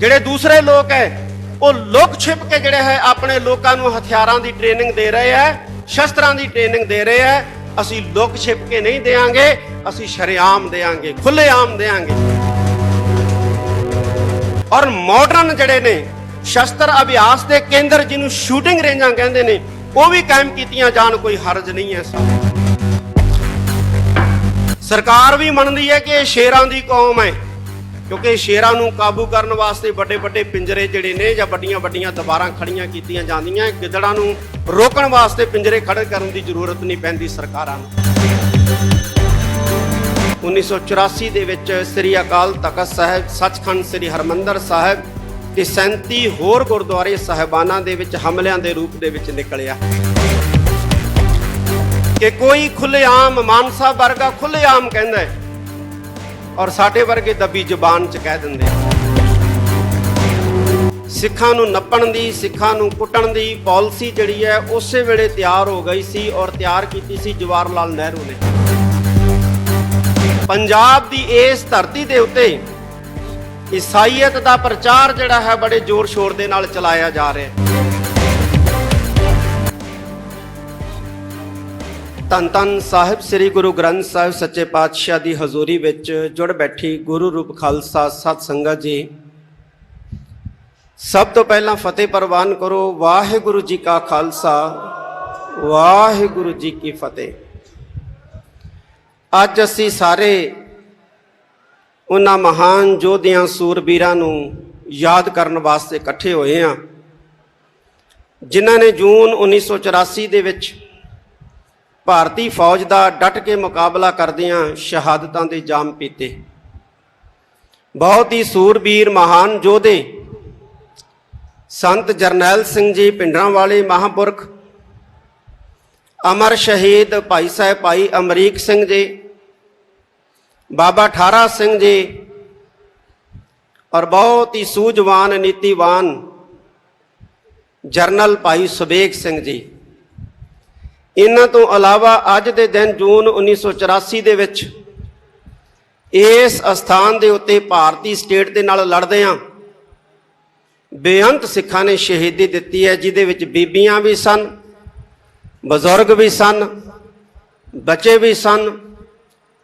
ਜਿਹੜੇ ਦੂਸਰੇ ਲੋਕ ਹੈ ਉਹ ਲੁਕ ਛਿਪ ਕੇ ਜਿਹੜੇ ਹੈ ਆਪਣੇ ਲੋਕਾਂ ਨੂੰ ਹਥਿਆਰਾਂ ਦੀ ਟ੍ਰੇਨਿੰਗ ਦੇ ਰਹੇ ਹੈ, ਸ਼ਸਤਰਾਂ ਦੀ ਟ੍ਰੇਨਿੰਗ ਦੇ ਰਹੇ ਹੈ। ਅਸੀਂ ਲੁਕ ਛਿਪ ਕੇ ਨਹੀਂ ਦੇਾਂਗੇ, ਅਸੀਂ ਸ਼ਰੇਆਮ ਦੇਾਂਗੇ, ਖੁੱਲ੍ਹੇਆਮ ਦੇਾਂਗੇ। ਔਰ ਮਾਡਰਨ ਜਿਹੜੇ ਨੇ ਸ਼ਸਤਰ ਅਭਿਆਸ ਦੇ ਕੇਂਦਰ ਜਿਹਨੂੰ ਸ਼ੂਟਿੰਗ ਰੇਂਜਾਂ ਕਹਿੰਦੇ ਨੇ ਉਹ ਵੀ ਕਾਇਮ ਕੀਤੀਆਂ ਜਾਣ, ਕੋਈ ਹਰਜ ਨਹੀਂ ਹੈ। ਸਰਕਾਰ ਵੀ ਮੰਨਦੀ ਹੈ ਕਿ ਇਹ ਸ਼ੇਰਾਂ ਦੀ ਕੌਮ ਹੈ, ਕਿਉਂਕਿ ਸ਼ੇਰਾਂ ਨੂੰ ਕਾਬੂ ਕਰਨ ਵਾਸਤੇ ਵੱਡੇ ਵੱਡੇ ਪਿੰਜਰੇ ਜਿਹੜੇ ਨੇ ਜਾਂ ਵੱਡੀਆਂ ਵੱਡੀਆਂ ਦੀਵਾਰਾਂ ਖੜੀਆਂ ਕੀਤੀਆਂ ਜਾਂਦੀਆਂ। ਗਿੱਦੜਾਂ ਨੂੰ ਰੋਕਣ ਵਾਸਤੇ ਪਿੰਜਰੇ ਖੜੇ ਕਰਨ ਦੀ ਜ਼ਰੂਰਤ ਨਹੀਂ ਪੈਂਦੀ ਸਰਕਾਰਾਂ ਨੂੰ। 1984 ਦੇ ਵਿੱਚ ਸ੍ਰੀ ਅਕਾਲ ਤਖ਼ਤ ਸਾਹਿਬ, ਸੱਚਖੰਡ ਸ੍ਰੀ ਹਰਿਮੰਦਰ ਸਾਹਿਬ ਤੇ 37 ਹੋਰ ਗੁਰਦੁਆਰੇ ਸਾਹਿਬਾਨਾਂ ਦੇ ਵਿੱਚ ਹਮਲਿਆਂ ਦੇ ਰੂਪ ਦੇ ਵਿੱਚ ਨਿਕਲਿਆ ਕਿ ਕੋਈ ਖੁੱਲ੍ਹੇਆਮ ਮਾਨਸਾ ਵਰਗਾ ਖੁੱਲ੍ਹੇਆਮ ਕਹਿੰਦਾ ਹੈ ਔਰ ਸਾਡੇ ਵਰਗੇ ਦੱਬੀ ਜ਼ੁਬਾਨ 'ਚ ਕਹਿ ਦਿੰਦੇ ਆ। ਸਿੱਖਾਂ ਨੂੰ ਨੱਪਣ ਦੀ, ਸਿੱਖਾਂ ਨੂੰ ਕੁੱਟਣ ਦੀ ਪਾਲਿਸੀ ਜਿਹੜੀ ਹੈ ਉਸੇ ਵੇਲੇ ਤਿਆਰ ਹੋ ਗਈ ਸੀ ਔਰ ਤਿਆਰ ਕੀਤੀ ਸੀ ਜਵਾਹਰ ਲਾਲ ਨਹਿਰੂ ਨੇ। ਪੰਜਾਬ ਦੀ ਇਸ ਧਰਤੀ ਦੇ ਉੱਤੇ ਈਸਾਈਅਤ ਦਾ ਪ੍ਰਚਾਰ ਜਿਹੜਾ ਹੈ ਬੜੇ ਜ਼ੋਰ ਸ਼ੋਰ ਦੇ ਨਾਲ ਚਲਾਇਆ ਜਾ ਰਿਹਾ ਹੈ। ਧੰਨ ਧੰਨ ਸਾਹਿਬ ਸ੍ਰੀ ਗੁਰੂ ਗ੍ਰੰਥ ਸਾਹਿਬ ਸੱਚੇ ਪਾਤਸ਼ਾਹ ਦੀ ਹਜ਼ੂਰੀ ਵਿੱਚ ਜੁੜ ਬੈਠੀ ਗੁਰੂ ਰੂਪ ਖਾਲਸਾ ਸਤ ਸੰਗਤ ਜੀ, ਸਭ ਤੋਂ ਪਹਿਲਾਂ ਫਤਿਹ ਪ੍ਰਵਾਨ ਕਰੋ। ਵਾਹਿਗੁਰੂ ਜੀ ਕਾ ਖਾਲਸਾ, ਵਾਹਿਗੁਰੂ ਜੀ ਕੀ ਫਤਿਹ। ਅੱਜ ਅਸੀਂ ਸਾਰੇ ਉਹਨਾਂ ਮਹਾਨ ਯੋਧਿਆਂ ਸੂਰਬੀਰਾਂ ਨੂੰ ਯਾਦ ਕਰਨ ਵਾਸਤੇ ਇਕੱਠੇ ਹੋਏ ਹਾਂ, ਜਿਨ੍ਹਾਂ ਨੇ ਜੂਨ 1984 ਦੇ ਵਿੱਚ ਭਾਰਤੀ ਫੌਜ ਦਾ ਡਟ ਕੇ ਮੁਕਾਬਲਾ ਕਰਦਿਆਂ ਸ਼ਹਾਦਤਾਂ ਦੇ ਜਾਮ ਪੀਤੇ। ਬਹੁਤ ਹੀ ਸੂਰਬੀਰ ਮਹਾਨ ਯੋਧੇ ਸੰਤ ਜਰਨੈਲ ਸਿੰਘ ਜੀ ਭਿੰਡਰਾਂਵਾਲੇ ਮਹਾਂਪੁਰਖ, ਅਮਰ ਸ਼ਹੀਦ ਭਾਈ ਸਾਹਿਬ ਭਾਈ ਅਮਰੀਕ ਸਿੰਘ ਜੀ, ਬਾਬਾ ਠਾਰਾ ਸਿੰਘ ਜੀ ਔਰ ਬਹੁਤ ਹੀ ਸੂਝਵਾਨ ਨੀਤੀਵਾਨ ਜਰਨਲ ਭਾਈ ਸੁਬੇਗ ਸਿੰਘ ਜੀ। ਇਹਨਾਂ ਤੋਂ ਇਲਾਵਾ ਅੱਜ ਦੇ ਦਿਨ ਜੂਨ 1984 ਦੇ ਵਿੱਚ ਇਸ ਅਸਥਾਨ ਦੇ ਉੱਤੇ ਭਾਰਤੀ ਸਟੇਟ ਦੇ ਨਾਲ ਲੜਦਿਆਂ ਬੇਅੰਤ ਸਿੱਖਾਂ ਨੇ ਸ਼ਹੀਦੀ ਦਿੱਤੀ ਹੈ, ਜਿਹਦੇ ਵਿੱਚ ਬੀਬੀਆਂ ਵੀ ਸਨ, ਬਜ਼ੁਰਗ ਵੀ ਸਨ, ਬੱਚੇ ਵੀ ਸਨ,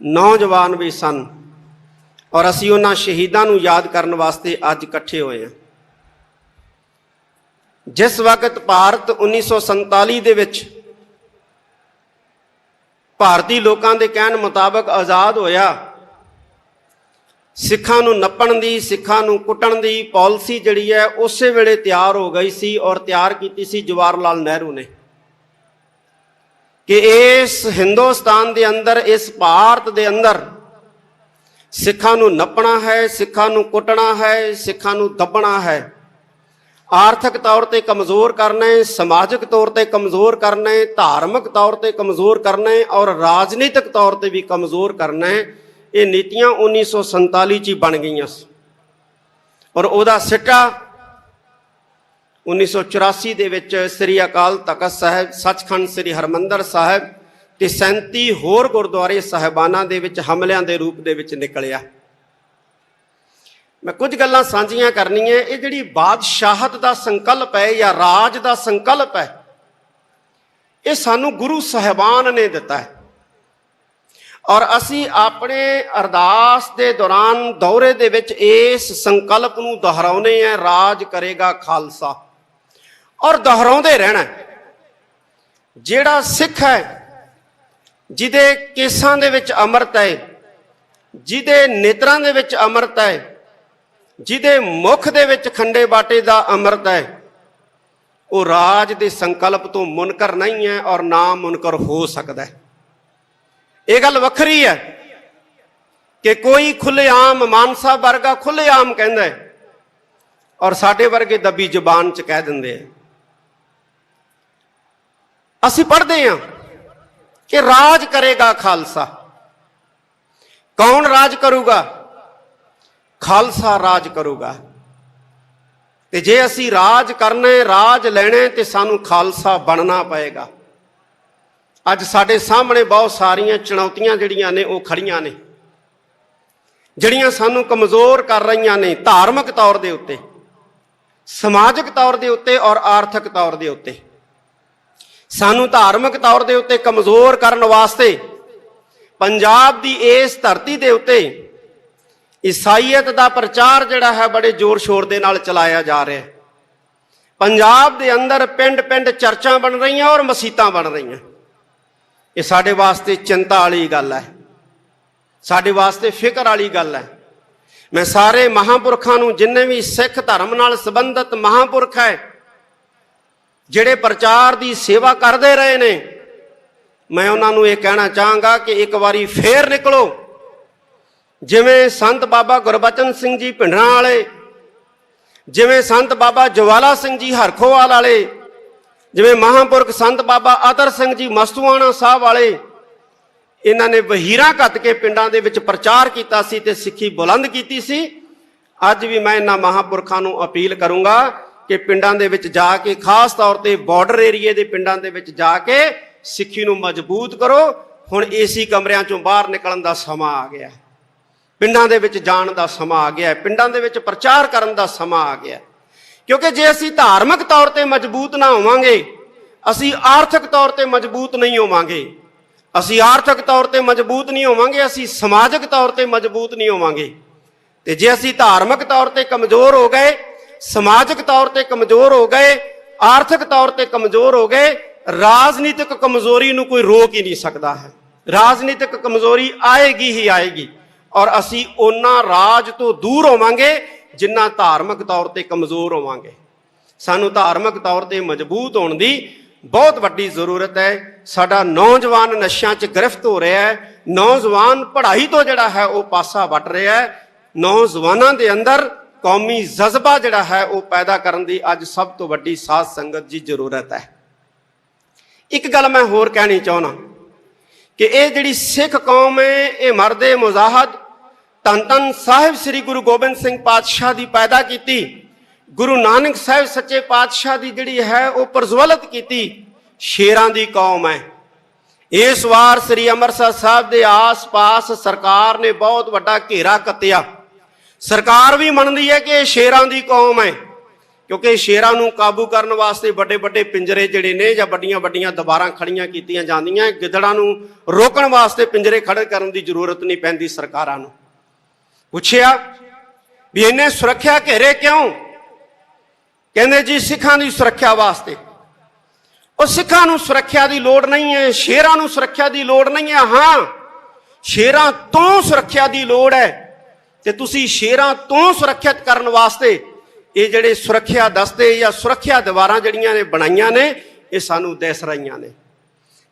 ਨੌਜਵਾਨ ਵੀ ਸਨ। ਔਰ ਅਸੀਂ ਉਹਨਾਂ ਸ਼ਹੀਦਾਂ ਨੂੰ ਯਾਦ ਕਰਨ ਵਾਸਤੇ ਅੱਜ ਇਕੱਠੇ ਹੋਏ ਹਾਂ। ਜਿਸ ਵਕਤ ਭਾਰਤ 1947 ਦੇ ਵਿੱਚ ਭਾਰਤੀ ਲੋਕਾਂ ਦੇ ਕਹਿਣ ਮੁਤਾਬਕ ਆਜ਼ਾਦ ਹੋਇਆ, ਸਿੱਖਾਂ ਨੂੰ ਨੱਪਣ ਦੀ, ਸਿੱਖਾਂ ਨੂੰ ਕੁੱਟਣ ਦੀ ਪਾਲਿਸੀ ਜਿਹੜੀ ਹੈ ਉਸੇ ਵੇਲੇ ਤਿਆਰ ਹੋ ਗਈ ਸੀ ਔਰ ਤਿਆਰ ਕੀਤੀ ਸੀ ਜਵਾਹਰ ਲਾਲ ਨਹਿਰੂ ਨੇ ਕਿ ਇਸ ਹਿੰਦੁਸਤਾਨ ਦੇ ਅੰਦਰ, ਇਸ ਭਾਰਤ ਦੇ ਅੰਦਰ ਸਿੱਖਾਂ ਨੂੰ ਨੱਪਣਾ ਹੈ, ਸਿੱਖਾਂ ਨੂੰ ਕੁੱਟਣਾ ਹੈ, ਸਿੱਖਾਂ ਨੂੰ ਦੱਬਣਾ ਹੈ, ਆਰਥਿਕ ਤੌਰ ਤੇ ਕਮਜ਼ੋਰ ਕਰਨਾ ਹੈ, ਸਮਾਜਿਕ ਤੌਰ ਤੇ ਕਮਜ਼ੋਰ ਕਰਨਾ ਹੈ, ਧਾਰਮਿਕ ਤੌਰ ਤੇ ਕਮਜ਼ੋਰ ਕਰਨਾ ਹੈ ਔਰ ਰਾਜਨੀਤਿਕ ਤੌਰ ਤੇ ਵੀ ਕਮਜ਼ੋਰ ਕਰਨਾ ਹੈ। ਇਹ ਨੀਤੀਆਂ 1947 'ਚ ਹੀ ਬਣ ਗਈਆਂ ਸੀ ਔਰ ਉਹਦਾ ਸਿੱਟਾ 1984 ਦੇ ਵਿੱਚ ਸ੍ਰੀ ਅਕਾਲ ਤਖ਼ਤ ਸਾਹਿਬ, ਸੱਚਖੰਡ ਸ੍ਰੀ ਹਰਿਮੰਦਰ ਸਾਹਿਬ ਤੇ 37 ਹੋਰ ਗੁਰਦੁਆਰੇ ਸਾਹਿਬਾਨਾਂ ਦੇ ਵਿੱਚ ਹਮਲਿਆਂ ਦੇ ਰੂਪ ਦੇ ਵਿੱਚ ਨਿਕਲਿਆ। ਮੈਂ ਕੁਝ ਗੱਲਾਂ ਸਾਂਝੀਆਂ ਕਰਨੀਆਂ। ਇਹ ਜਿਹੜੀ ਬਾਦਸ਼ਾਹਤ ਦਾ ਸੰਕਲਪ ਹੈ ਜਾਂ ਰਾਜ ਦਾ ਸੰਕਲਪ ਹੈ, ਇਹ ਸਾਨੂੰ ਗੁਰੂ ਸਾਹਿਬਾਨ ਨੇ ਦਿੱਤਾ ਹੈ ਔਰ ਅਸੀਂ ਆਪਣੇ ਅਰਦਾਸ ਦੇ ਦੌਰਾਨ ਦੌਰੇ ਦੇ ਵਿੱਚ ਇਸ ਸੰਕਲਪ ਨੂੰ ਦੁਹਰਾਉਂਦੇ ਹਾਂ, ਰਾਜ ਕਰੇਗਾ ਖਾਲਸਾ, ਔਰ ਦੁਹਰਾਉਂਦੇ ਰਹਿਣਾ। ਜਿਹੜਾ ਸਿੱਖ ਹੈ, ਜਿਹਦੇ ਕੇਸਾਂ ਦੇ ਵਿੱਚ ਅੰਮ੍ਰਿਤ ਹੈ, ਜਿਹਦੇ ਨੇਤਰਾਂ ਦੇ ਵਿੱਚ ਅੰਮ੍ਰਿਤ ਹੈ, ਜਿਹਦੇ ਮੁਖ ਦੇ ਵਿੱਚ ਖੰਡੇ ਬਾਟੇ ਦਾ ਅੰਮ੍ਰਿਤ ਹੈ, ਉਹ ਰਾਜ ਦੇ ਸੰਕਲਪ ਤੋਂ ਮੁਨਕਰ ਨਹੀਂ ਹੈ ਔਰ ਨਾ ਮੁਨਕਰ ਹੋ ਸਕਦਾ ਹੈ। ਇਹ ਗੱਲ ਵੱਖਰੀ ਹੈ ਕਿ ਕੋਈ ਖੁੱਲ੍ਹੇਆਮ ਮਾਨਸਾ ਵਰਗਾ ਖੁੱਲ੍ਹੇਆਮ ਕਹਿੰਦਾ ਹੈ ਔਰ ਸਾਡੇ ਵਰਗੇ ਦੱਬੀ ਜ਼ੁਬਾਨ 'ਚ ਕਹਿ ਦਿੰਦੇ ਆ। ਅਸੀਂ ਪੜ੍ਹਦੇ ਹਾਂ ਕਿ ਰਾਜ ਕਰੇਗਾ ਖਾਲਸਾ। ਕੌਣ ਰਾਜ ਕਰੂਗਾ? ਖਾਲਸਾ ਰਾਜ ਕਰੂਗਾ। ਤੇ ਜੇ ਅਸੀਂ ਰਾਜ ਕਰਨਾ, ਰਾਜ ਲੈਣਾ ਤੇ ਸਾਨੂੰ ਖਾਲਸਾ ਬਣਨਾ ਪਏਗਾ। ਅੱਜ ਸਾਡੇ ਸਾਹਮਣੇ ਬਹੁਤ ਸਾਰੀਆਂ ਚੁਣੌਤੀਆਂ ਜਿਹੜੀਆਂ ਨੇ ਉਹ ਖੜੀਆਂ ਨੇ। ਜਿਹੜੀਆਂ ਸਾਨੂੰ ਕਮਜ਼ੋਰ ਕਰ ਰਹੀਆਂ ਨੇ ਧਾਰਮਿਕ ਤੌਰ ਦੇ ਉੱਤੇ, ਸਮਾਜਿਕ ਤੌਰ ਦੇ ਉੱਤੇ ਔਰ ਆਰਥਿਕ ਤੌਰ ਦੇ ਉੱਤੇ। ਸਾਨੂੰ ਧਾਰਮਿਕ ਤੌਰ ਦੇ ਉੱਤੇ ਕਮਜ਼ੋਰ ਕਰਨ ਵਾਸਤੇ ਪੰਜਾਬ ਦੀ ਇਸ ਧਰਤੀ ਦੇ ਉੱਤੇ ਈਸਾਈਅਤ ਦਾ ਪ੍ਰਚਾਰ ਜਿਹੜਾ ਹੈ ਬੜੇ ਜ਼ੋਰ ਸ਼ੋਰ ਦੇ ਨਾਲ ਚਲਾਇਆ ਜਾ ਰਿਹਾ ਹੈ। ਪੰਜਾਬ ਦੇ ਅੰਦਰ ਪਿੰਡ ਪਿੰਡ ਚਰਚਾਂ ਬਣ ਰਹੀਆਂ ਔਰ ਮਸੀਤਾਂ ਬਣ ਰਹੀਆਂ। ਇਹ ਸਾਡੇ ਵਾਸਤੇ ਚਿੰਤਾ ਵਾਲੀ ਗੱਲ ਹੈ, ਸਾਡੇ ਵਾਸਤੇ ਫਿਕਰ ਵਾਲੀ ਗੱਲ ਹੈ। ਮੈਂ ਸਾਰੇ ਮਹਾਂਪੁਰਖਾਂ ਨੂੰ, ਜਿੰਨੇ ਵੀ ਸਿੱਖ ਧਰਮ ਨਾਲ ਸੰਬੰਧਿਤ ਮਹਾਂਪੁਰਖ ਹੈ ਜਿਹੜੇ ਪ੍ਰਚਾਰ ਦੀ ਸੇਵਾ ਕਰਦੇ ਰਹੇ ਨੇ, ਮੈਂ ਉਹਨਾਂ ਨੂੰ ਇਹ ਕਹਿਣਾ ਚਾਹਾਂਗਾ ਕਿ ਇੱਕ ਵਾਰੀ ਫੇਰ ਨਿਕਲੋ। ਜਿਵੇਂ ਸੰਤ ਬਾਬਾ ਗੁਰਬਚਨ ਸਿੰਘ ਜੀ ਭਿੰਡਰਾਂ ਵਾਲੇ, ਜਿਵੇਂ ਸੰਤ ਬਾਬਾ ਜਵਾਲਾ ਸਿੰਘ ਜੀ ਹਰਖੋਵਾਲ ਵਾਲੇ, ਜਿਵੇਂ ਮਹਾਂਪੁਰਖ ਸੰਤ ਬਾਬਾ ਅਤਰ ਸਿੰਘ ਜੀ ਮਸਤੂਆਣਾ ਸਾਹਿਬ ਵਾਲੇ, ਇਹਨਾਂ ਨੇ ਵਹੀਰਾਂ ਘੱਤ ਕੇ ਪਿੰਡਾਂ ਦੇ ਵਿੱਚ ਪ੍ਰਚਾਰ ਕੀਤਾ ਸੀ ਤੇ ਸਿੱਖੀ ਬੁਲੰਦ ਕੀਤੀ ਸੀ। ਅੱਜ ਵੀ ਮੈਂ ਇਹਨਾਂ ਮਹਾਂਪੁਰਖਾਂ ਨੂੰ ਅਪੀਲ ਕਰੂੰਗਾ ਕਿ ਪਿੰਡਾਂ ਦੇ ਵਿੱਚ ਜਾ ਕੇ, ਖਾਸ ਤੌਰ ਤੇ ਬਾਰਡਰ ਏਰੀਏ ਦੇ ਪਿੰਡਾਂ ਦੇ ਵਿੱਚ ਜਾ ਕੇ ਸਿੱਖੀ ਨੂੰ ਮਜ਼ਬੂਤ ਕਰੋ। ਹੁਣ ਏਸੀ ਕਮਰਿਆਂ ਚੋਂ ਬਾਹਰ ਨਿਕਲਣ ਦਾ ਸਮਾਂ ਆ ਗਿਆ, ਪਿੰਡਾਂ ਦੇ ਵਿੱਚ ਜਾਣ ਦਾ ਸਮਾਂ ਆ ਗਿਆ, ਪਿੰਡਾਂ ਦੇ ਵਿੱਚ ਪ੍ਰਚਾਰ ਕਰਨ ਦਾ ਸਮਾਂ ਆ ਗਿਆ। ਕਿਉਂਕਿ ਜੇ ਅਸੀਂ ਧਾਰਮਿਕ ਤੌਰ ਤੇ ਮਜ਼ਬੂਤ ਨਾ ਹੋਵਾਂਗੇ, ਅਸੀਂ ਆਰਥਿਕ ਤੌਰ ਤੇ ਮਜ਼ਬੂਤ ਨਹੀਂ ਹੋਵਾਂਗੇ। ਅਸੀਂ ਆਰਥਿਕ ਤੌਰ ਤੇ ਮਜ਼ਬੂਤ ਨਹੀਂ ਹੋਵਾਂਗੇ, ਅਸੀਂ ਸਮਾਜਿਕ ਤੌਰ ਤੇ ਮਜ਼ਬੂਤ ਨਹੀਂ ਹੋਵਾਂਗੇ। ਤੇ ਜੇ ਅਸੀਂ ਧਾਰਮਿਕ ਤੌਰ ਤੇ ਕਮਜ਼ੋਰ ਹੋ ਗਏ, ਸਮਾਜਿਕ ਤੌਰ ਤੇ ਕਮਜ਼ੋਰ ਹੋ ਗਏ, ਆਰਥਿਕ ਤੌਰ ਤੇ ਕਮਜ਼ੋਰ ਹੋ ਗਏ, ਰਾਜਨੀਤਿਕ ਕਮਜ਼ੋਰੀ ਨੂੰ ਕੋਈ ਰੋਕ ਹੀ ਨਹੀਂ ਸਕਦਾ ਹੈ। ਰਾਜਨੀਤਿਕ ਕਮਜ਼ੋਰੀ ਆਏਗੀ ਹੀ ਆਏਗੀ ਔਰ ਅਸੀਂ ਉਹਨਾਂ ਰਾਜ ਤੋਂ ਦੂਰ ਹੋਵਾਂਗੇ ਜਿੰਨਾ ਧਾਰਮਿਕ ਤੌਰ ਤੇ ਕਮਜ਼ੋਰ ਹੋਵਾਂਗੇ। ਸਾਨੂੰ ਧਾਰਮਿਕ ਤੌਰ ਤੇ ਮਜ਼ਬੂਤ ਹੋਣ ਦੀ ਬਹੁਤ ਵੱਡੀ ਜ਼ਰੂਰਤ ਹੈ। ਸਾਡਾ ਨੌਜਵਾਨ ਨਸ਼ਿਆਂ 'ਚ ਗ੍ਰਿਫਤ ਹੋ ਰਿਹਾ ਹੈ, ਨੌਜਵਾਨ ਪੜ੍ਹਾਈ ਤੋਂ ਜਿਹੜਾ ਹੈ ਉਹ ਪਾਸਾ ਵੱਟ ਰਿਹਾ ਹੈ। ਨੌਜਵਾਨਾਂ ਦੇ ਅੰਦਰ ਕੌਮੀ ਜਜ਼ਬਾ ਜਿਹੜਾ ਹੈ ਉਹ ਪੈਦਾ ਕਰਨ ਦੀ ਅੱਜ ਸਭ ਤੋਂ ਵੱਡੀ ਸਾਧ ਸੰਗਤ ਦੀ ਜ਼ਰੂਰਤ ਹੈ। ਇੱਕ ਗੱਲ ਮੈਂ ਹੋਰ ਕਹਿਣੀ ਚਾਹੁੰਦਾ ਕਿ ਇਹ ਜਿਹੜੀ ਸਿੱਖ ਕੌਮ ਹੈ, ਇਹ ਮਰਦੇ ਮੁਜ਼ਾਹਦ ਧੰਨ ਧੰਨ ਸਾਹਿਬ ਸ੍ਰੀ ਗੁਰੂ ਗੋਬਿੰਦ ਸਿੰਘ ਪਾਤਸ਼ਾਹ ਦੀ ਪੈਦਾ ਕੀਤੀ, ਗੁਰੂ ਨਾਨਕ ਸਾਹਿਬ ਸੱਚੇ ਪਾਤਸ਼ਾਹ ਦੀ ਜਿਹੜੀ ਹੈ ਉਹ ਪ੍ਰਜਵਲਿਤ ਕੀਤੀ ਸ਼ੇਰਾਂ ਦੀ ਕੌਮ ਹੈ। ਇਸ ਵਾਰ ਸ੍ਰੀ ਅੰਮ੍ਰਿਤਸਰ ਸਾਹਿਬ ਦੇ ਆਸ-ਪਾਸ ਸਰਕਾਰ ਨੇ ਬਹੁਤ ਵੱਡਾ ਘੇਰਾ ਕੱਤਿਆ। ਸਰਕਾਰ ਵੀ ਮੰਨਦੀ ਹੈ ਕਿ ਇਹ ਸ਼ੇਰਾਂ ਦੀ ਕੌਮ ਹੈ, ਕਿਉਂਕਿ ਸ਼ੇਰਾਂ ਨੂੰ ਕਾਬੂ ਕਰਨ ਵਾਸਤੇ ਵੱਡੇ ਵੱਡੇ ਪਿੰਜਰੇ ਜਿਹੜੇ ਨੇ ਜਾਂ ਵੱਡੀਆਂ ਵੱਡੀਆਂ ਦੀਵਾਰਾਂ ਖੜੀਆਂ ਕੀਤੀਆਂ ਜਾਂਦੀਆਂ। ਗਿੱਦੜਾਂ ਨੂੰ ਰੋਕਣ ਵਾਸਤੇ ਪਿੰਜਰੇ ਖੜੇ ਕਰਨ ਦੀ ਜ਼ਰੂਰਤ ਨਹੀਂ ਪੈਂਦੀ ਸਰਕਾਰਾਂ ਨੂੰ। ਪੁੱਛਿਆ ਵੀ ਇੰਨੇ ਸੁਰੱਖਿਆ ਘੇਰੇ ਕਿਉਂ? ਕਹਿੰਦੇ ਜੀ ਸਿੱਖਾਂ ਦੀ ਸੁਰੱਖਿਆ ਵਾਸਤੇ। ਉਹ ਸਿੱਖਾਂ ਨੂੰ ਸੁਰੱਖਿਆ ਦੀ ਲੋੜ ਨਹੀਂ ਹੈ, ਸ਼ੇਰਾਂ ਨੂੰ ਸੁਰੱਖਿਆ ਦੀ ਲੋੜ ਨਹੀਂ ਹੈ। ਹਾਂ, ਸ਼ੇਰਾਂ ਤੋਂ ਸੁਰੱਖਿਆ ਦੀ ਲੋੜ ਹੈ ਤੇ ਤੁਸੀਂ ਸ਼ੇਰਾਂ ਤੋਂ ਸੁਰੱਖਿਅਤ ਕਰਨ ਵਾਸਤੇ ਇਹ ਜਿਹੜੇ ਸੁਰੱਖਿਆ ਦਸਤੇ ਜਾਂ ਸੁਰੱਖਿਆ ਦੀਵਾਰਾਂ ਜਿਹੜੀਆਂ ਨੇ ਬਣਾਈਆਂ ਨੇ, ਇਹ ਸਾਨੂੰ ਦਿਸ ਰਹੀਆਂ ਨੇ।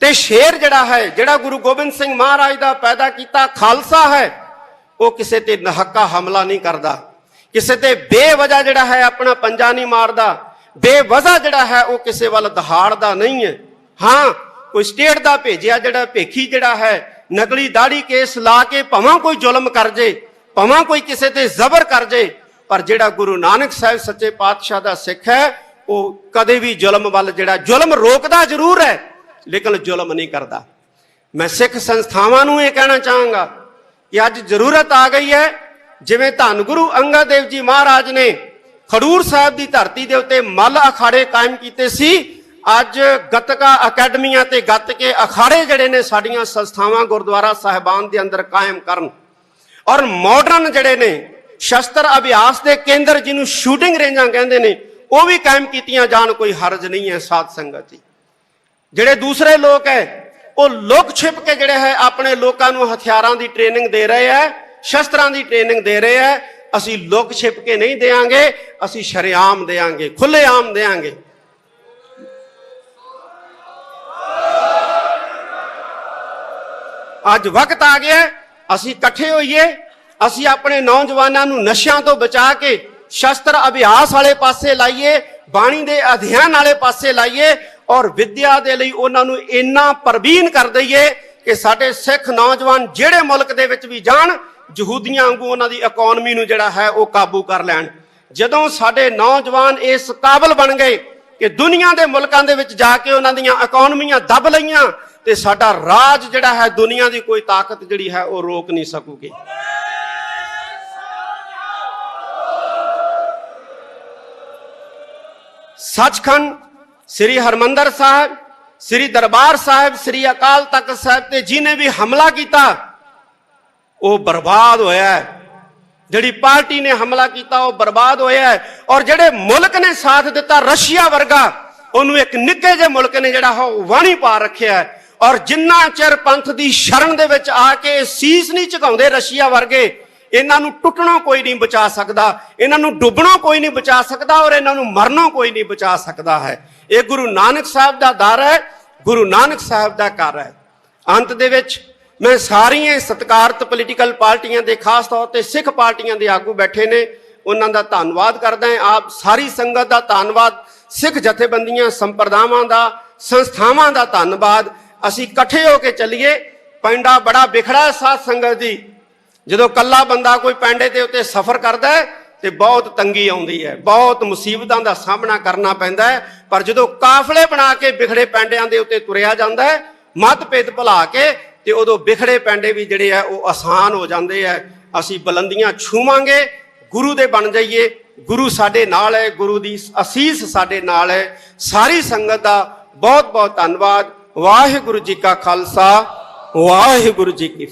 ਤੇ ਸ਼ੇਰ ਜਿਹੜਾ ਹੈ, ਜਿਹੜਾ ਗੁਰੂ ਗੋਬਿੰਦ ਸਿੰਘ ਮਹਾਰਾਜ ਦਾ ਪੈਦਾ ਕੀਤਾ ਖਾਲਸਾ ਹੈ, ਉਹ ਕਿਸੇ ਤੇ ਨਹੱਕਾ ਹਮਲਾ ਨਹੀਂ ਕਰਦਾ, ਕਿਸੇ ਤੇ ਬੇਵਜ੍ਹਾ ਜਿਹੜਾ ਹੈ ਆਪਣਾ ਪੰਜਾ ਨਹੀਂ ਮਾਰਦਾ, ਬੇਵਜ੍ਹਾ ਜਿਹੜਾ ਹੈ ਉਹ ਕਿਸੇ ਵੱਲ ਦਹਾੜਦਾ ਨਹੀਂ ਹੈ। ਹਾਂ, ਕੋਈ ਸਟੇਟ ਦਾ ਭੇਜਿਆ ਜਿਹੜਾ ਭੇਖੀ ਜਿਹੜਾ ਹੈ ਨਕਲੀ ਦਾੜੀ ਕੇਸ ਲਾ ਕੇ ਭਾਵੇਂ ਕੋਈ ਜ਼ੁਲਮ ਕਰ ਜੇ, ਭਾਵੇਂ ਕੋਈ ਕਿਸੇ ਤੇ ਜ਼ਬਰ ਕਰ ਜੇ, ਪਰ ਜਿਹੜਾ ਗੁਰੂ ਨਾਨਕ ਸਾਹਿਬ ਸੱਚੇ ਪਾਤਸ਼ਾਹ ਦਾ ਸਿੱਖ ਹੈ ਉਹ ਕਦੇ ਵੀ ਜ਼ੁਲਮ ਵੱਲ, ਜਿਹੜਾ ਜ਼ੁਲਮ ਰੋਕਦਾ ਜ਼ਰੂਰ ਹੈ ਲੇਕਿਨ ਜ਼ੁਲਮ ਨਹੀਂ ਕਰਦਾ। ਮੈਂ ਸਿੱਖ ਸੰਸਥਾਵਾਂ ਨੂੰ ਇਹ ਕਹਿਣਾ ਚਾਹਾਂਗਾ ਕਿ ਅੱਜ ਜ਼ਰੂਰਤ ਆ ਗਈ ਹੈ, ਜਿਵੇਂ ਧੰਨ ਗੁਰੂ ਅੰਗਦ ਦੇਵ ਜੀ ਮਹਾਰਾਜ ਨੇ ਖਡੂਰ ਸਾਹਿਬ ਦੀ ਧਰਤੀ ਦੇ ਉੱਤੇ ਮੱਲ ਅਖਾੜੇ ਕਾਇਮ ਕੀਤੇ ਸੀ। ਅੱਜ ਗੱਤਕਾ ਅਕੈਡਮੀਆਂ ਤੇ ਗੱਤਕੇ ਅਖਾੜੇ ਜਿਹੜੇ ਨੇ ਸਾਡੀਆਂ ਸੰਸਥਾਵਾਂ ਗੁਰਦੁਆਰਾ ਸਾਹਿਬਾਨ ਦੇ ਅੰਦਰ ਕਾਇਮ ਕਰਨ ਔਰ ਮਾਡਰਨ ਜਿਹੜੇ ਨੇ ਸ਼ਸਤਰ ਅਭਿਆਸ ਦੇ ਕੇਂਦਰ, ਜਿਹਨੂੰ ਸ਼ੂਟਿੰਗ ਰੇਂਜਾਂ ਕਹਿੰਦੇ ਨੇ, ਉਹ ਵੀ ਕਾਇਮ ਕੀਤੀਆਂ ਜਾਣ। ਕੋਈ ਹਰਜ ਨਹੀਂ ਹੈ ਸਾਧ ਸੰਗਤ ਜੀ। ਜਿਹੜੇ ਦੂਸਰੇ ਲੋਕ ਹੈ ਉਹ ਲੁਕ ਛਿਪ ਕੇ ਜਿਹੜੇ ਹੈ ਆਪਣੇ ਲੋਕਾਂ ਨੂੰ ਹਥਿਆਰਾਂ ਦੀ ਟ੍ਰੇਨਿੰਗ ਦੇ ਰਹੇ ਹੈ, ਸ਼ਸਤਰਾਂ ਦੀ ਟ੍ਰੇਨਿੰਗ ਦੇ ਰਹੇ ਹੈ। ਅਸੀਂ ਲੁਕ ਛਿਪ ਕੇ ਨਹੀਂ ਦੇਾਂਗੇ, ਅਸੀਂ ਸ਼ਰੇਆਮ ਦੇਾਂਗੇ, ਖੁੱਲ੍ਹੇਆਮ ਦੇਾਂਗੇ। ਅੱਜ ਵਕਤ ਆ ਗਿਆ ਅਸੀਂ ਇਕੱਠੇ ਹੋਈਏ, ਅਸੀਂ ਆਪਣੇ ਨੌਜਵਾਨਾਂ ਨੂੰ ਨਸ਼ਿਆਂ ਤੋਂ ਬਚਾ ਕੇ ਸ਼ਸਤਰ ਅਭਿਆਸ ਵਾਲੇ ਪਾਸੇ ਲਾਈਏ, ਬਾਣੀ ਦੇ ਅਧਿਐਨ ਵਾਲੇ ਪਾਸੇ ਲਾਈਏ ਔਰ ਵਿਦਿਆ ਦੇ ਲਈ ਉਹਨਾਂ ਨੂੰ ਇੰਨਾ ਪ੍ਰਬੀਨ ਕਰ ਦਈਏ ਕਿ ਸਾਡੇ ਸਿੱਖ ਨੌਜਵਾਨ ਜਿਹੜੇ ਮੁਲਕ ਦੇ ਵਿੱਚ ਵੀ ਜਾਣ, ਯਹੂਦੀਆਂ ਵਾਂਗੂ ਉਹਨਾਂ ਦੀ ਇਕਨੋਮੀ ਨੂੰ ਜਿਹੜਾ ਹੈ ਉਹ ਕਾਬੂ ਕਰ ਲੈਣ। ਜਦੋਂ ਸਾਡੇ ਨੌਜਵਾਨ ਇਸ ਕਾਬਲ ਬਣ ਗਏ ਕਿ ਦੁਨੀਆ ਦੇ ਮੁਲਕਾਂ ਦੇ ਵਿੱਚ ਜਾ ਕੇ ਉਹਨਾਂ ਦੀਆਂ ਇਕਨੋਮੀਆਂ ਦੱਬ ਲਈਆਂ, ਤੇ ਸਾਡਾ ਰਾਜ ਜਿਹੜਾ ਹੈ ਦੁਨੀਆ ਦੀ ਕੋਈ ਤਾਕਤ ਜਿਹੜੀ ਹੈ ਉਹ ਰੋਕ ਨਹੀਂ ਸਕੂਗੀ। ਸੱਚਖੰਡ, ਸ੍ਰੀ ਹਰਮੰਦਰ ਸਾਹਿਬ, ਸ੍ਰੀ ਦਰਬਾਰ ਸਾਹਿਬ, ਸ੍ਰੀ ਅਕਾਲ ਤਖਤ ਸਾਹਿਬ ਤੇ ਜਿਹਨੇ ਵੀ ਹਮਲਾ ਕੀਤਾ ਉਹ ਬਰਬਾਦ ਹੋਇਆ ਹੈ। ਜਿਹੜੀ ਪਾਰਟੀ ਨੇ ਹਮਲਾ ਕੀਤਾ ਉਹ ਬਰਬਾਦ ਹੋਇਆ ਹੈ। ਔਰ ਜਿਹੜੇ ਮੁਲਕ ਨੇ ਸਾਥ ਦਿੱਤਾ, ਰਸ਼ੀਆ ਵਰਗਾ, ਉਹਨੂੰ ਇੱਕ ਨਿੱਕੇ ਜਿਹੇ ਮੁਲਕ ਨੇ ਜਿਹੜਾ ਉਹ ਵਾਣੀ ਪਾ ਰੱਖਿਆ ਹੈ। ਔਰ ਜਿੰਨਾ ਚਿਰ ਪੰਥ ਦੀ ਸ਼ਰਨ ਦੇ ਵਿੱਚ ਆ ਕੇ ਸੀਸ ਨਹੀਂ ਝੁਕਾਉਂਦੇ ਰਸ਼ੀਆ ਵਰਗੇ, ਇਹਨਾਂ ਨੂੰ ਟੁੱਟਣੋਂ ਕੋਈ ਨਹੀਂ ਬਚਾ ਸਕਦਾ, ਇਹਨਾਂ ਨੂੰ ਡੁੱਬਣੋਂ ਕੋਈ ਨਹੀਂ ਬਚਾ ਸਕਦਾ, ਔਰ ਇਹਨਾਂ ਨੂੰ ਮਰਨੋਂ ਕੋਈ ਨਹੀਂ ਬਚਾ ਸਕਦਾ ਹੈ। ਇਹ ਗੁਰੂ ਨਾਨਕ ਸਾਹਿਬ ਦਾ ਦਰ ਹੈ, ਗੁਰੂ ਨਾਨਕ ਸਾਹਿਬ ਦਾ ਘਰ ਹੈ। ਅੰਤ ਦੇ ਵਿੱਚ ਮੈਂ ਸਾਰੀਆਂ ਸਤਿਕਾਰਤ ਪੋਲੀਟੀਕਲ ਪਾਰਟੀਆਂ ਦੇ, ਖਾਸ ਤੌਰ ਤੇ ਸਿੱਖ ਪਾਰਟੀਆਂ ਦੇ ਆਗੂ ਬੈਠੇ ਨੇ, ਉਹਨਾਂ ਦਾ ਧੰਨਵਾਦ ਕਰਦਾ ਹਾਂ। ਆਪ ਸਾਰੀ ਸੰਗਤ ਦਾ ਧੰਨਵਾਦ, ਸਿੱਖ ਜਥੇਬੰਦੀਆਂ, ਸੰਪਰਦਾਵਾਂ ਦਾ, ਸੰਸਥਾਵਾਂ ਦਾ ਧੰਨਵਾਦ। ਅਸੀਂ ਇਕੱਠੇ ਹੋ ਕੇ ਚੱਲੀਏ। ਪੈਂਡਾ ਬੜਾ ਬਿਖੜਾ ਸਾਧ ਸੰਗਤ ਦੀ। ਜਦੋਂ ਕੱਲਾ ਬੰਦਾ ਕੋਈ ਪੈਂਡੇ ਦੇ ਉੱਤੇ ਸਫ਼ਰ ਕਰਦਾ ਹੈ ਤੇ ਬਹੁਤ ਤੰਗੀ ਆਉਂਦੀ ਹੈ, ਬਹੁਤ ਮੁਸੀਬਤਾਂ ਦਾ ਸਾਹਮਣਾ ਕਰਨਾ ਪੈਂਦਾ ਹੈ। ਪਰ ਜਦੋਂ ਕਾਫਲੇ ਬਣਾ ਕੇ ਬਿਖੜੇ ਪੈਂਡਿਆਂ ਦੇ ਉੱਤੇ ਤੁਰਿਆ ਜਾਂਦਾ ਹੈ, ਮਤਭੇਦ ਭੁਲਾ ਕੇ, ਤੇ ਉਦੋਂ ਬਿਖੜੇ ਪੈਂਡੇ ਵੀ ਜਿਹੜੇ ਆ ਉਹ ਆਸਾਨ ਹੋ ਜਾਂਦੇ ਆ। ਅਸੀਂ ਬੁਲੰਦੀਆਂ ਛੂਵਾਂਗੇ, ਗੁਰੂ ਦੇ ਬਣ ਜਾਈਏ। ਗੁਰੂ ਸਾਡੇ ਨਾਲ ਹੈ, ਗੁਰੂ ਦੀ ਅਸੀਸ ਸਾਡੇ ਨਾਲ ਹੈ। ਸਾਰੀ ਸੰਗਤ ਦਾ ਬਹੁਤ ਬਹੁਤ ਧੰਨਵਾਦ। ਵਾਹਿਗੁਰੂ ਜੀ ਕਾ ਖਾਲਸਾ, ਵਾਹਿਗੁਰੂ ਜੀ ਕੀ